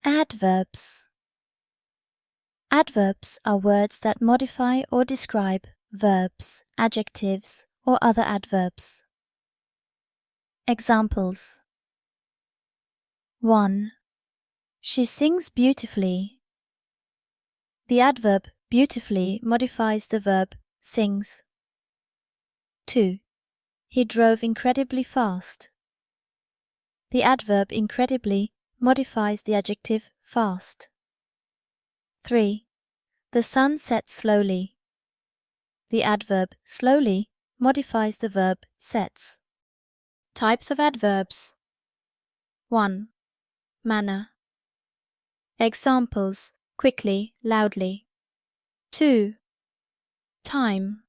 Adverbs. Adverbs are words that modify or describe verbs, adjectives, or other adverbs. Examples: 1. She sings beautifully. The adverb beautifully modifies the verb sings. 2. He drove incredibly fast. The adverb incredibly modifies the adjective fast. 3. The sun sets slowly. The adverb slowly modifies the verb sets. Types of adverbs. 1. Manner. Examples: quickly, loudly. 2. Time.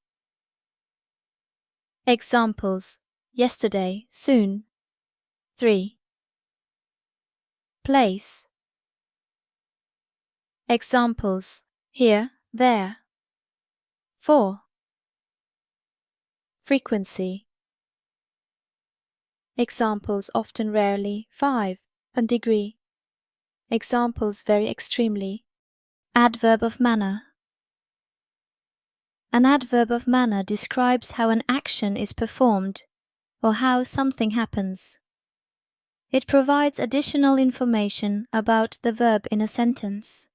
Examples: yesterday, soon. 3. Place. Examples: here, there. 4. Frequency. Examples: often, rarely. 5. And degree. Examples: very extremely. Adverb of manner. An adverb of manner describes how an action is performed or how something happens. It provides additional information about the verb in a sentence.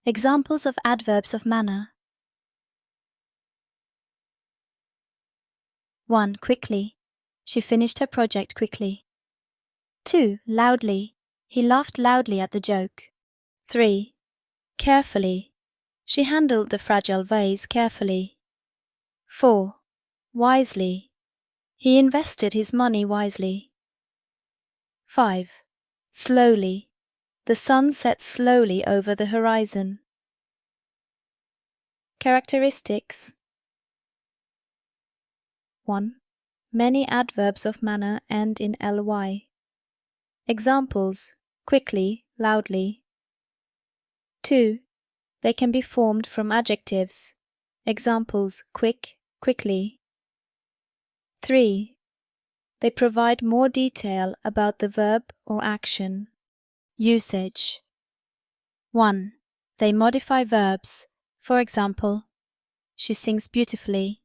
Examples of adverbs of manner. 1. Quickly. She finished her project quickly. 2. Loudly. He laughed loudly at the joke. 3. Carefully. She handled the fragile vase carefully. 4. Wisely. He invested his money wisely. 5. Slowly. The sun sets slowly over the horizon. Characteristics. 1. Many adverbs of manner end in ly. Examples: quickly, loudly. 2. They can be formed from adjectives. Examples: quick, quickly. 3. They provide more detail about the verb or action. Usage. 1. They modify verbs. For example, she sings beautifully.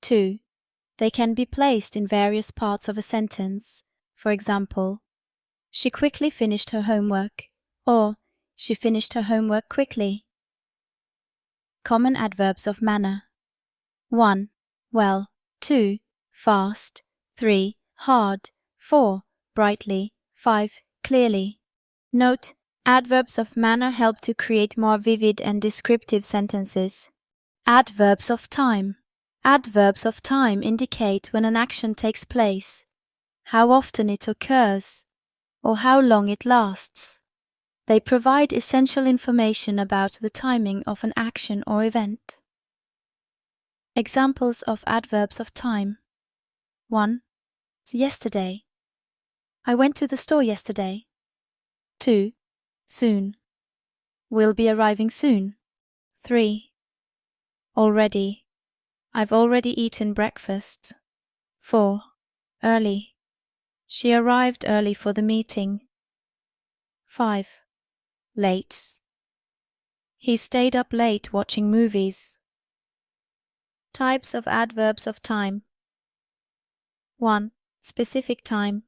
2. They can be placed in various parts of a sentence. For example, she quickly finished her homework, or she finished her homework quickly. Common adverbs of manner. 1. Well. 2. Fast. 3. Hard. 4. Brightly. 5. Clearly. Note: adverbs of manner help to create more vivid and descriptive sentences. Adverbs of time. Adverbs of time indicate when an action takes place, how often it occurs, or how long it lasts. They provide essential information about the timing of an action or event. Examples of adverbs of time. 1. Yesterday. I went to the store yesterday. 2. Soon. Will be arriving soon. 3. Already. I've already eaten breakfast. 4. Early. She arrived early for the meeting. 5. Late. He stayed up late watching movies. Types of adverbs of time. 1. Specific time.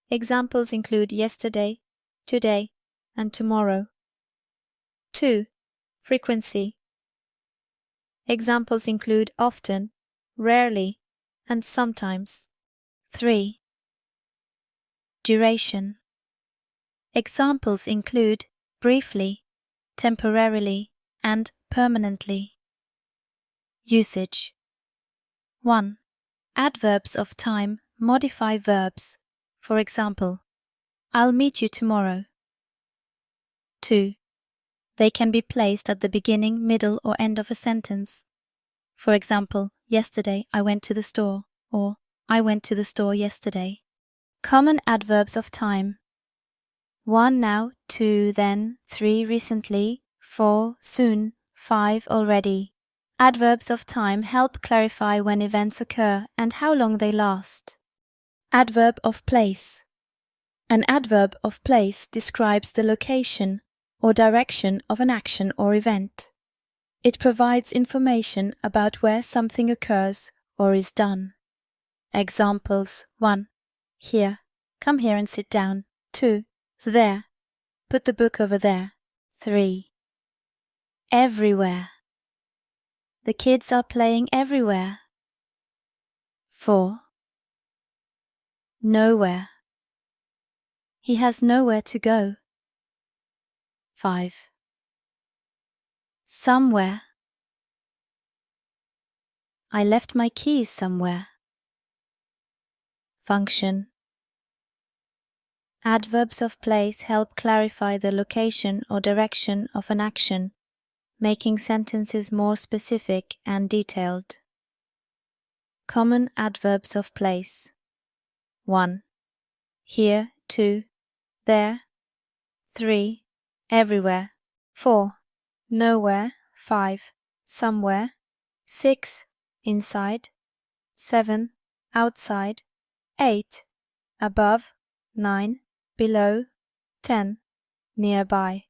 Examples include yesterday, today, and tomorrow. 2. Frequency. Examples include often, rarely, and sometimes. 3. Duration. Examples include briefly, temporarily, and permanently. Usage. 1. Adverbs of time modify verbs. For example, I'll meet you tomorrow. 2. They can be placed at the beginning, middle, or end of a sentence. For example, yesterday I went to the store, or I went to the store yesterday. Common adverbs of time. 1 now, 2 then, 3 recently, 4 soon, 5 already. Adverbs of time help clarify when events occur and how long they last. Adverb of place. An adverb of place describes the location or direction of an action or event. It provides information about where something occurs or is done. Examples: 1. Here. Come here and sit down. 2. There. Put the book over there. 3. Everywhere. The kids are playing everywhere. 4. Nowhere. He has nowhere to go. 5. Somewhere. I left my keys somewhere. Function. Adverbs of place help clarify the location or direction of an action, making sentences more specific and detailed. Common adverbs of place. 1. Here, 2. There. 3. Everywhere. 4. Nowhere. 5. Somewhere. 6. Inside. 7. Outside. 8. Above. 9. Below. 10. Nearby.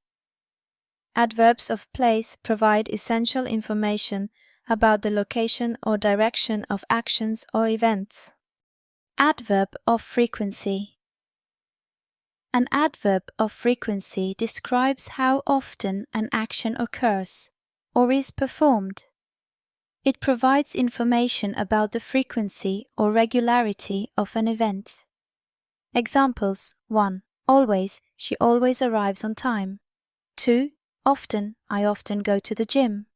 Adverbs of place provide essential information about the location or direction of actions or events. Adverb of frequency. An adverb of frequency describes how often an action occurs or is performed. It provides information about the frequency or regularity of an event. Examples: 1. Always, she always arrives on time. 2. Often, I often go to the gym.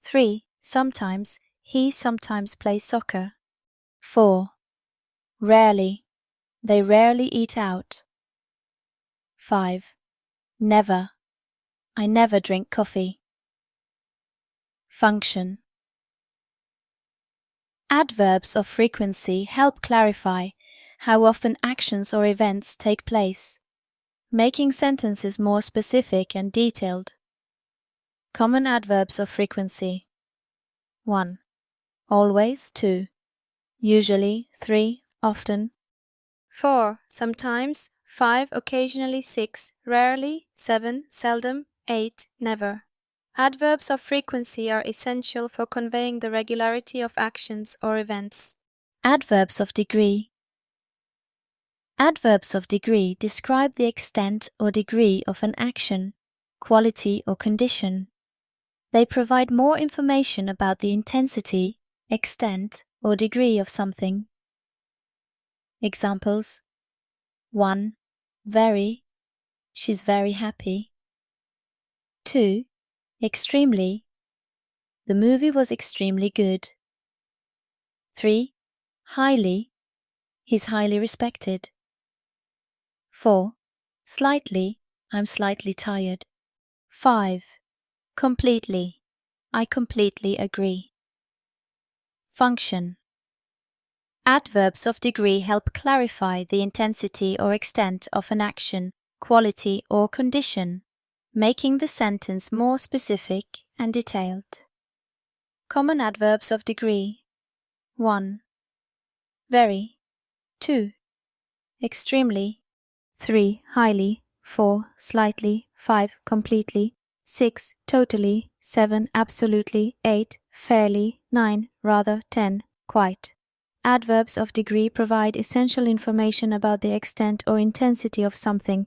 3. Sometimes, he sometimes plays soccer. 4. Rarely, they rarely eat out. 5. Never, I never drink coffee. Function. Adverbs of frequency help clarify how often actions or events take place, making sentences more specific and detailed. Common adverbs of frequency. 1. Always. 2. Usually. 3. Often. 4. Sometimes. 5. Occasionally. 6. Rarely. 7. Seldom. 8. Never. Adverbs of frequency are essential for conveying the regularity of actions or events. Adverbs of degree. Adverbs of degree describe the extent or degree of an action, quality or condition. They provide more information about the intensity, extent, or degree of something. Examples: 1. Very. She's very happy. 2. Extremely. The movie was extremely good. 3. Highly. He's highly respected. 4. Slightly. I'm slightly tired. 5. Completely. I completely agree. Function. Adverbs of degree help clarify the intensity or extent of an action, quality, or condition, making the sentence more specific and detailed. Common adverbs of degree. 1. Very. 2. Extremely. 3. Highly. 4. Slightly. 5. Completely. 6. Totally. 7. Absolutely. 8. Fairly. 9. Rather. 10. Quite. Adverbs of degree provide essential information about the extent or intensity of something,